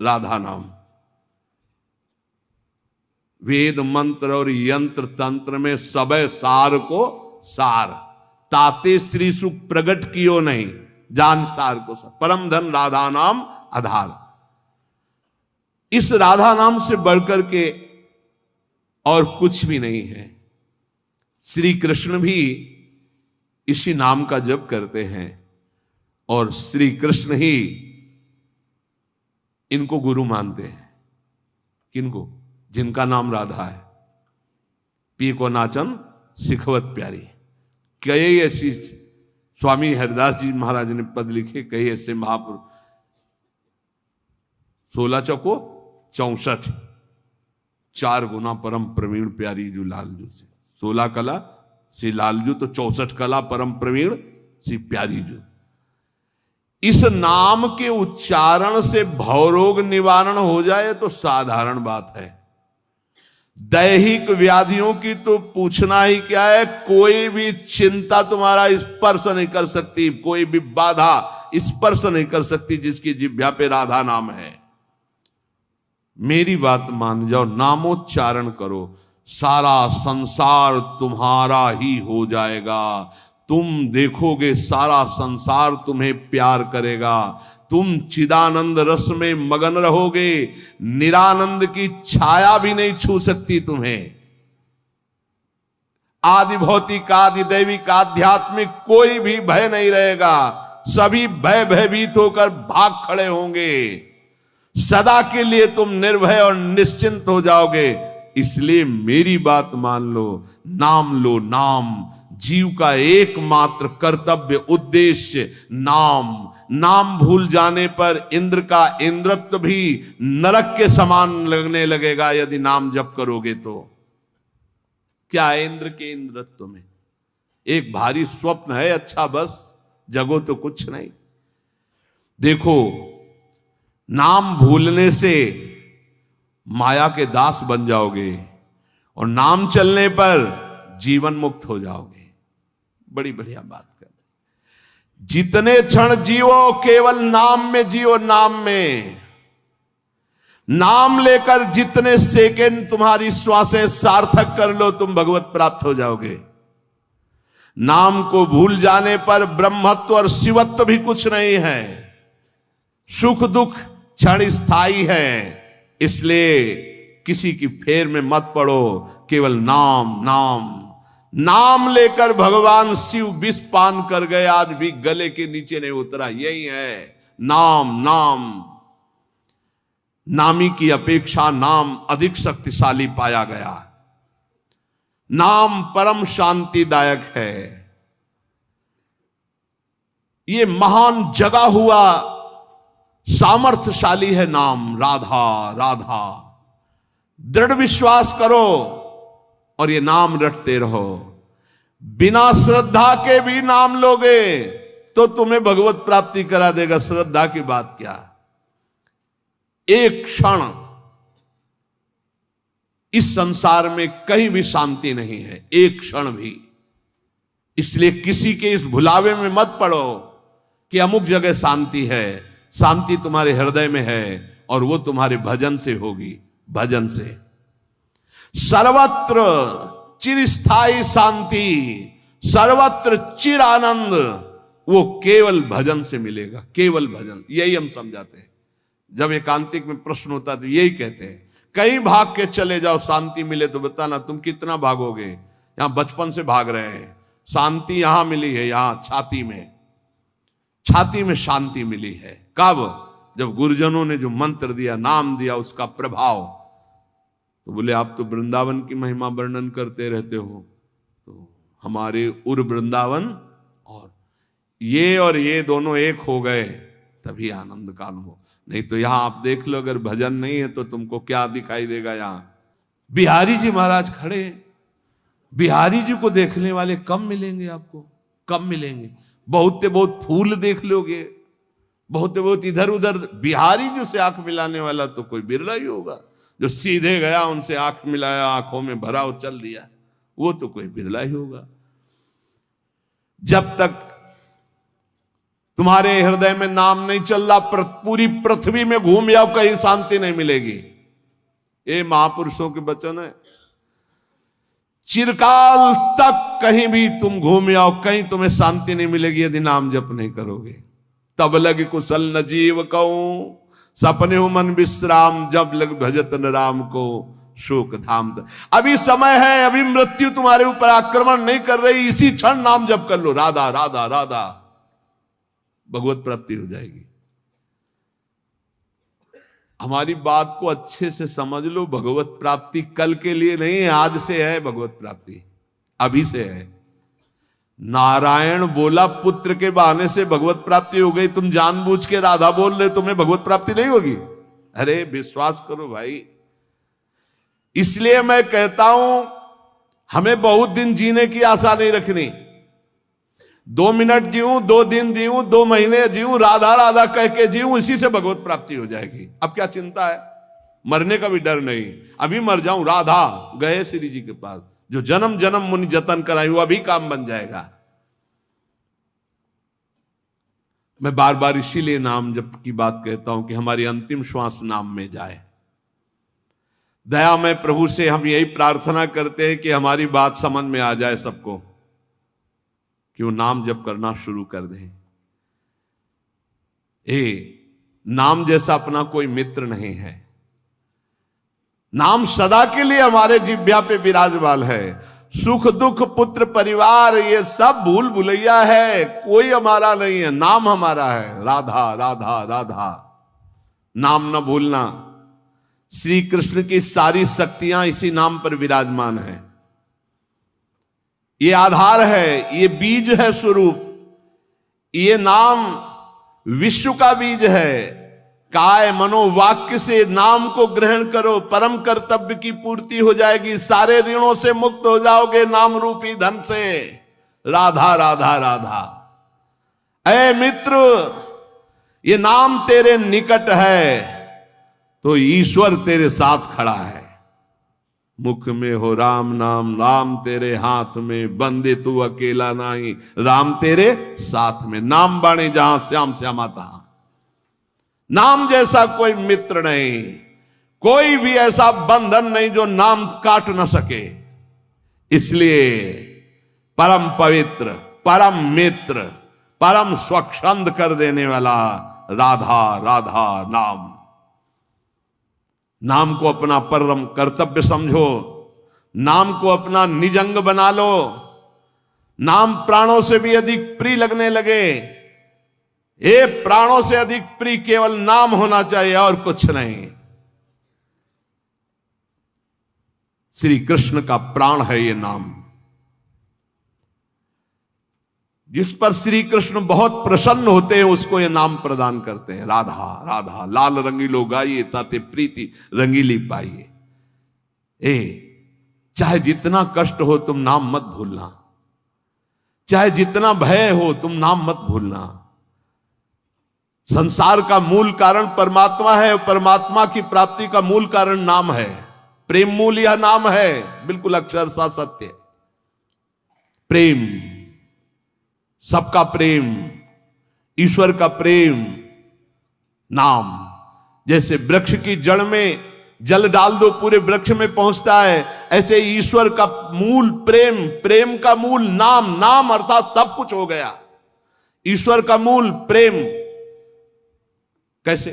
राधा नाम। वेद मंत्र और यंत्र तंत्र में सबे सार को सार, ताते श्री सुख प्रगट कियो नहीं, जान सार को सार। परम धन राधा नाम आधार। इस राधा नाम से बढ़कर के और कुछ भी नहीं है। श्री कृष्ण भी इसी नाम का जप करते हैं और श्री कृष्ण ही इनको गुरु मानते हैं। किनको? जिनका नाम राधा है। पी को नाचन सिखवत प्यारी। कई ऐसी स्वामी हरिदास जी महाराज ने पद लिखे, कई ऐसे महापुरुष। 16 चौको 64, 4 गुना परम प्रवीण प्यारी जो लालजू से। 16 कला श्री लालजू, तो 64 कला परम प्रवीण श्री प्यारी जो। इस नाम के उच्चारण से भवरोग निवारण हो जाए तो साधारण बात है। दैहिक व्याधियों की तो पूछना ही क्या है। कोई भी चिंता तुम्हारा स्पर्श नहीं कर सकती, कोई भी बाधा स्पर्श नहीं कर सकती जिसकी जिह्वा पे राधा नाम है। मेरी बात मान जाओ, नामोच्चारण करो, सारा संसार तुम्हारा ही हो जाएगा। तुम देखोगे सारा संसार तुम्हें प्यार करेगा। तुम चिदानंद रस में मगन रहोगे, निरानंद की छाया भी नहीं छू सकती तुम्हें। आदि भौतिक, आदि दैविक, आध्यात्मिक कोई भी भय नहीं रहेगा। सभी भयभीत होकर भाग खड़े होंगे। सदा के लिए तुम निर्भय और निश्चिंत हो जाओगे। इसलिए मेरी बात मान लो, नाम लो। नाम जीव का एकमात्र कर्तव्य उद्देश्य नाम। नाम भूल जाने पर इंद्र का इंद्रत्व भी नरक के समान लगने लगेगा यदि नाम जप करोगे तो। क्या है इंद्र के इंद्रत्व में? एक भारी स्वप्न है, अच्छा बस, जगो तो कुछ नहीं। देखो, नाम भूलने से माया के दास बन जाओगे और नाम चलने पर जीवन मुक्त हो जाओगे। बड़ी बढ़िया बात कर। जितने क्षण जियो केवल नाम में जियो। नाम में नाम लेकर जितने सेकंड तुम्हारी श्वासें सार्थक कर लो, तुम भगवत प्राप्त हो जाओगे। नाम को भूल जाने पर ब्रह्मत्व और शिवत्व भी कुछ नहीं है। सुख दुख क्षण स्थायी है। इसलिए किसी की फेर में मत पड़ो, केवल नाम नाम। नाम लेकर भगवान शिव विष पान कर गए, आज भी गले के नीचे नहीं उतरा। यही है नाम नाम। नामी की अपेक्षा नाम अधिक शक्तिशाली पाया गया। नाम परम शांतिदायक है। ये महान जगा हुआ सामर्थ्यशाली है नाम। राधा राधा दृढ़ विश्वास करो और ये नाम रटते रहो। बिना श्रद्धा के भी नाम लोगे तो तुम्हें भगवत प्राप्ति करा देगा। श्रद्धा की बात क्या? एक क्षण इस संसार में कहीं भी शांति नहीं है, एक क्षण भी। इसलिए किसी के इस भुलावे में मत पड़ो कि अमुक जगह शांति है। शांति तुम्हारे हृदय में है और वो तुम्हारे भजन से होगी। भजन से सर्वत्र चिरस्थायी शांति, सर्वत्र चिर आनंद, वो केवल भजन से मिलेगा। केवल भजन, यही हम समझाते हैं। जब एकांतिक में प्रश्न होता है तो यही कहते हैं, कहीं भाग के चले जाओ शांति मिले तो बताना। तुम कितना भागोगे? यहां बचपन से भाग रहे हैं। शांति यहां मिली है, यहां छाती में। छाती में शांति मिली है। कब? जब गुरुजनों ने जो मंत्र दिया, नाम दिया, उसका प्रभाव। तो बोले आप तो वृंदावन की महिमा वर्णन करते रहते हो, तो हमारे उर वृंदावन और ये दोनों एक हो गए तभी आनंद का अनुभव। नहीं तो यहां आप देख लो, अगर भजन नहीं है तो तुमको क्या दिखाई देगा? यहां बिहारी जी महाराज खड़े। बिहारी जी को देखने वाले कम मिलेंगे आपको, कम मिलेंगे। बहुत से बहुत फूल देख लोगे, बहुत से बहुत इधर उधर। बिहारी जी से आंख मिलाने वाला तो कोई बिरला ही होगा। जो सीधे गया, उनसे आंख मिलाया, आंखों में भरा और चल दिया, वो तो कोई बिरला ही होगा। जब तक तुम्हारे हृदय में नाम नहीं चल रहा, पूरी पृथ्वी में घूम जाओ, कहीं शांति नहीं मिलेगी। ये महापुरुषों के वचन है। चिरकाल तक कहीं भी तुम घूम जाओ, कहीं तुम्हें शांति नहीं मिलेगी यदि नाम जप नहीं करोगे। तब लग कुशल न जीव कहूं, सपने हो मन विश्राम, जब लग भजत न राम को शोक धाम। अभी समय है, अभी मृत्यु तुम्हारे ऊपर आक्रमण नहीं कर रही, इसी क्षण नाम जप कर लो, राधा राधा राधा, भगवत प्राप्ति हो जाएगी। हमारी बात को अच्छे से समझ लो, भगवत प्राप्ति कल के लिए नहीं है, आज से है भगवत प्राप्ति, अभी से है। नारायण बोला पुत्र के बहाने से भगवत प्राप्ति हो गई, तुम जानबूझ के राधा बोल रहे, तुम्हें भगवत प्राप्ति नहीं होगी? अरे विश्वास करो भाई। इसलिए मैं कहता हूं हमें बहुत दिन जीने की आशा नहीं रखनी। 2 मिनट जीऊं, 2 दिन जीऊं, 2 महीने जीऊं, राधा राधा कह के जीऊं, इसी से भगवत प्राप्ति हो जाएगी। अब क्या चिंता है? मरने का भी डर नहीं। अभी मर जाऊं, राधा गए श्री जी के पास, जो जन्म जन्म मुनि जतन कराई वो अभी काम बन जाएगा। मैं बार बार इसीलिए नाम जप की बात कहता हूं कि हमारी अंतिम श्वास नाम में जाए। दया में प्रभु से हम यही प्रार्थना करते हैं कि हमारी बात समझ में आ जाए सबको, कि वो नाम जप करना शुरू कर दें। नाम जैसा अपना कोई मित्र नहीं है। नाम सदा के लिए हमारे जिह्वा पे विराजमान है। सुख दुख पुत्र परिवार ये सब भूल भुलैया है, कोई हमारा नहीं है, नाम हमारा है। राधा राधा राधा, नाम न भूलना। श्री कृष्ण की सारी शक्तियां इसी नाम पर विराजमान है। ये आधार है, ये बीज है स्वरूप। ये नाम विश्व का बीज है। काय मनोवाक्य से नाम को ग्रहण करो, परम कर्तव्य की पूर्ति हो जाएगी, सारे ऋणों से मुक्त हो जाओगे नाम रूपी धन से। राधा राधा राधा। ऐ मित्र, ये नाम तेरे निकट है तो ईश्वर तेरे साथ खड़ा है। मुख में हो राम नाम, राम तेरे हाथ में, बंदे तू अकेला नहीं, राम तेरे साथ में। नाम बाणे जहां श्याम श्यामा तहां। नाम जैसा कोई मित्र नहीं, कोई भी ऐसा बंधन नहीं जो नाम काट न सके। इसलिए परम पवित्र, परम मित्र, परम स्वच्छंद कर देने वाला राधा राधा नाम। नाम को अपना परम कर्तव्य समझो, नाम को अपना निजंग बना लो। नाम प्राणों से भी अधिक प्रिय लगने लगे। ये प्राणों से अधिक प्रिय केवल नाम होना चाहिए और कुछ नहीं। श्री कृष्ण का प्राण है ये नाम, जिस पर श्री कृष्ण बहुत प्रसन्न होते हैं उसको ये नाम प्रदान करते हैं। राधा राधा लाल रंगीलो गाइए, ताते प्रीति रंगीली पाइए। चाहे जितना कष्ट हो तुम नाम मत भूलना, चाहे जितना भय हो तुम नाम मत भूलना। संसार का मूल कारण परमात्मा है, परमात्मा की प्राप्ति का मूल कारण नाम है। प्रेम मूल यह नाम है, बिल्कुल अक्षरशः सत्य। प्रेम, सबका प्रेम, ईश्वर का प्रेम, नाम। जैसे वृक्ष की जड़ में जल डाल दो पूरे वृक्ष में पहुंचता है, ऐसे ईश्वर का मूल प्रेम, प्रेम का मूल नाम। नाम अर्थात सब कुछ हो गया। ईश्वर का मूल प्रेम। कैसे?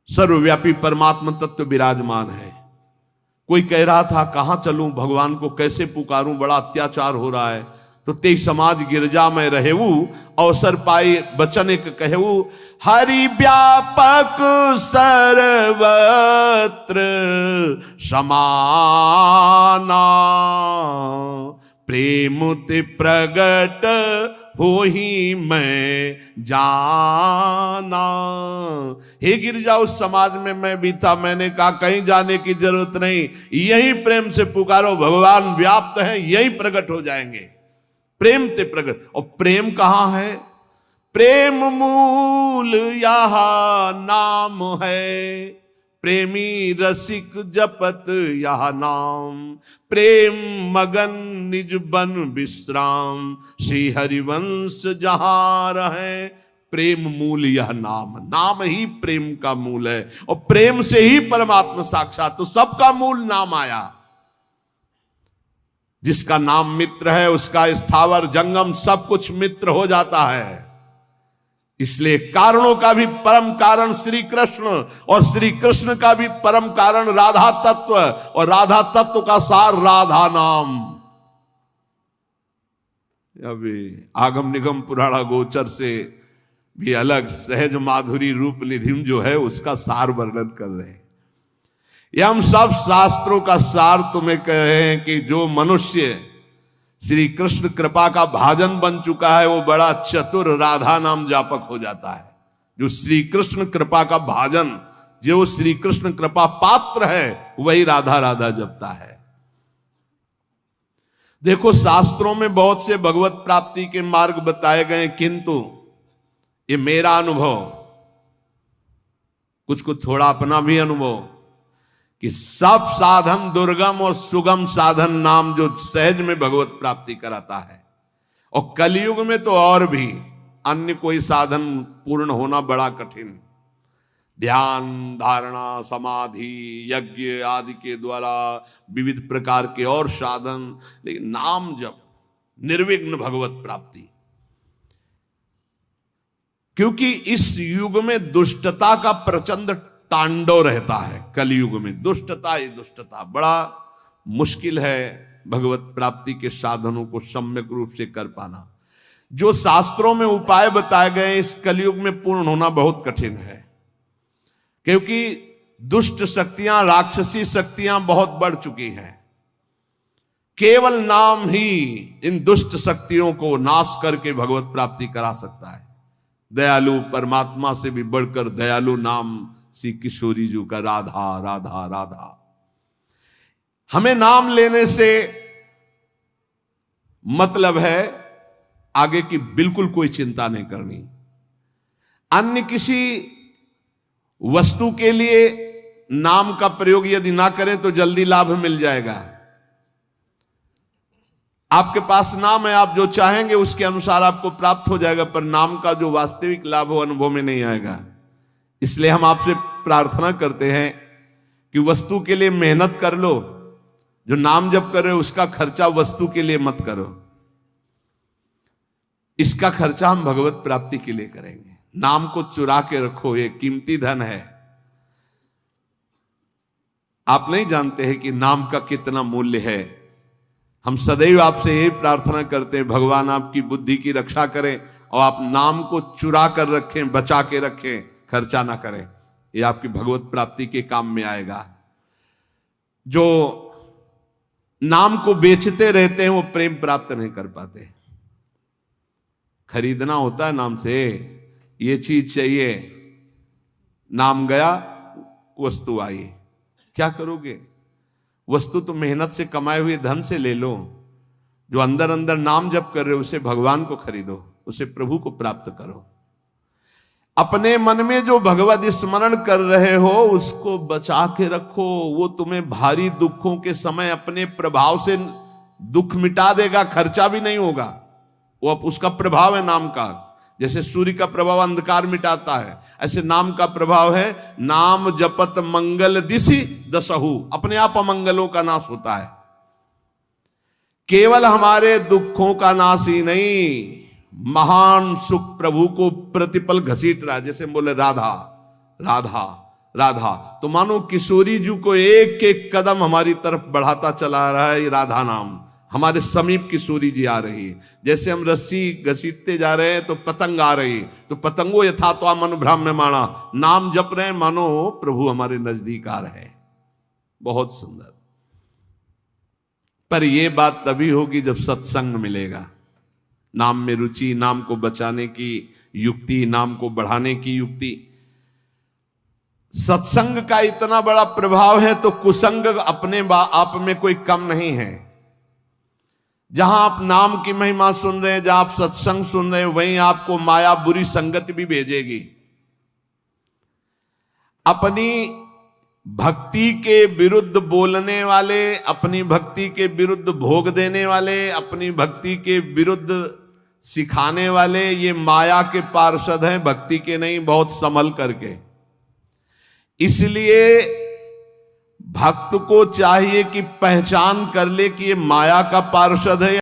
सर्वव्यापी परमात्मा तत्व विराजमान है। कोई कह रहा था कहां चलूं, भगवान को कैसे पुकारूं, बड़ा अत्याचार हो रहा है। तो ते समाज गिरजा में रहेऊ, अवसर पाई बचन एक कहू। हरि व्यापक सर्वत्र समाना, प्रेम ते प्रगट हो ही मैं जाना। हे गिरजा, उस समाज में मैं भी था, मैंने कहा कहीं जाने की जरूरत नहीं, यही प्रेम से पुकारो, भगवान व्याप्त है, यही प्रकट हो जाएंगे। प्रेम ते प्रकट। और प्रेम कहां है? प्रेम मूल यह नाम है, प्रेमी रसिक जपत यह नाम। प्रेम मगन निज बन विश्राम, श्री हरिवंश जहां रहे। प्रेम मूल यह नाम, नाम ही प्रेम का मूल है, और प्रेम से ही परमात्मा साक्षात। तो सबका मूल नाम आया। जिसका नाम मित्र है उसका स्थावर जंगम सब कुछ मित्र हो जाता है। इसलिए कारणों का भी परम कारण श्री कृष्ण, और श्री कृष्ण का भी परम कारण राधा तत्व, और राधा तत्व का सार राधा नाम। अभी आगम निगम पुराणा गोचर से भी अलग सहज माधुरी रूप निधिम जो है उसका सार वर्णन कर रहे हैं। ये हम सब शास्त्रों का सार तुम्हें कह रहे हैं कि जो मनुष्य श्री कृष्ण कृपा का भाजन बन चुका है वो बड़ा चतुर राधा नाम जापक हो जाता है। जो श्री कृष्ण कृपा का भाजन, जो श्री कृष्ण कृपा पात्र है, वही राधा राधा जपता है। देखो शास्त्रों में बहुत से भगवत प्राप्ति के मार्ग बताए गए, किंतु ये मेरा अनुभव, कुछ कुछ थोड़ा अपना भी अनुभव, कि सब साधन दुर्गम और सुगम साधन नाम जो सहज में भगवत प्राप्ति कराता है। और कलयुग में तो और भी अन्य कोई साधन पूर्ण होना बड़ा कठिन। ध्यान, धारणा, समाधि, यज्ञ आदि के द्वारा विविध प्रकार के और साधन, लेकिन नाम जप, निर्विघ्न भगवत प्राप्ति। क्योंकि इस युग में दुष्टता का प्रचंड तांडव रहता है। कलयुग में दुष्टता ही दुष्टता, बड़ा मुश्किल है भगवत प्राप्ति के साधनों को सम्यक रूप से कर पाना। जो शास्त्रों में उपाय बताए गए इस कलयुग में पूर्ण होना बहुत कठिन है, क्योंकि दुष्ट शक्तियां, राक्षसी शक्तियां बहुत बढ़ चुकी हैं। केवल नाम ही इन दुष्ट शक्तियों को नाश करके भगवत प्राप्ति करा सकता है। दयालु परमात्मा से भी बढ़कर दयालु नाम श्री किशोरी जी का राधा राधा राधा। हमें नाम लेने से मतलब है आगे की बिल्कुल कोई चिंता नहीं करनी। अन्य किसी वस्तु के लिए नाम का प्रयोग यदि ना करें तो जल्दी लाभ मिल जाएगा। आपके पास नाम है, आप जो चाहेंगे उसके अनुसार आपको प्राप्त हो जाएगा, पर नाम का जो वास्तविक लाभ हो अनुभव में नहीं आएगा। इसलिए हम आपसे प्रार्थना करते हैं कि वस्तु के लिए मेहनत कर लो, जो नाम जप कर रहे हो उसका खर्चा वस्तु के लिए मत करो। इसका खर्चा हम भगवत प्राप्ति के लिए करेंगे। नाम को चुरा के रखो, ये कीमती धन है। आप नहीं जानते हैं कि नाम का कितना मूल्य है। हम सदैव आपसे यही प्रार्थना करते हैं, भगवान आपकी बुद्धि की रक्षा करें और आप नाम को चुरा कर रखें, बचा के रखें, खर्चा ना करें। ये आपकी भगवत प्राप्ति के काम में आएगा। जो नाम को बेचते रहते हैं वो प्रेम प्राप्त नहीं कर पाते। खरीदना होता है नाम से, ये चीज चाहिए, नाम गया वस्तु आई, क्या करोगे? वस्तु तो मेहनत से कमाए हुए धन से ले लो। जो अंदर अंदर नाम जप कर रहे हो उसे भगवान को खरीदो, उसे प्रभु को प्राप्त करो। अपने मन में जो भगवत स्मरण कर रहे हो उसको बचा के रखो। वो तुम्हें भारी दुखों के समय अपने प्रभाव से दुख मिटा देगा, खर्चा भी नहीं होगा। वो अब उसका प्रभाव है नाम का। जैसे सूर्य का प्रभाव अंधकार मिटाता है, ऐसे नाम का प्रभाव है। नाम जपत मंगल दिशि दसहु, अपने आप अमंगलों का नाश होता है। केवल हमारे दुखों का नाश ही नहीं, महान सुख प्रभु को प्रतिपल घसीट रहा है। जैसे बोले राधा राधा राधा, तो मानो किशोरी जी को एक एक कदम हमारी तरफ बढ़ाता चला रहा है। राधा नाम हमारे समीप किशोरी जी आ रही है। जैसे हम रस्सी घसीटते जा रहे हैं तो पतंग आ रही, तो पतंगो यथा तो मन भ्राम्यमाणा, नाम जप रहे हैं मानो प्रभु हमारे नजदीक आ रहे हैं। बहुत सुंदर। पर यह बात तभी होगी जब सत्संग मिलेगा। नाम में रुचि, नाम को बचाने की युक्ति, नाम को बढ़ाने की युक्ति। सत्संग का इतना बड़ा प्रभाव है तो कुसंग अपने आप में कोई कम नहीं है। जहां आप नाम की महिमा सुन रहे हैं, जहां आप सत्संग सुन रहे हैं, वहीं आपको माया बुरी संगत भी भेजेगी। अपनी भक्ति के विरुद्ध बोलने वाले, अपनी भक्ति के विरुद्ध भोग देने वाले, अपनी भक्ति के विरुद्ध सिखाने वाले, ये माया के पार्षद हैं, भक्ति के नहीं। बहुत संभल करके। इसलिए भक्त को चाहिए कि पहचान कर ले कि ये माया का पार्षद है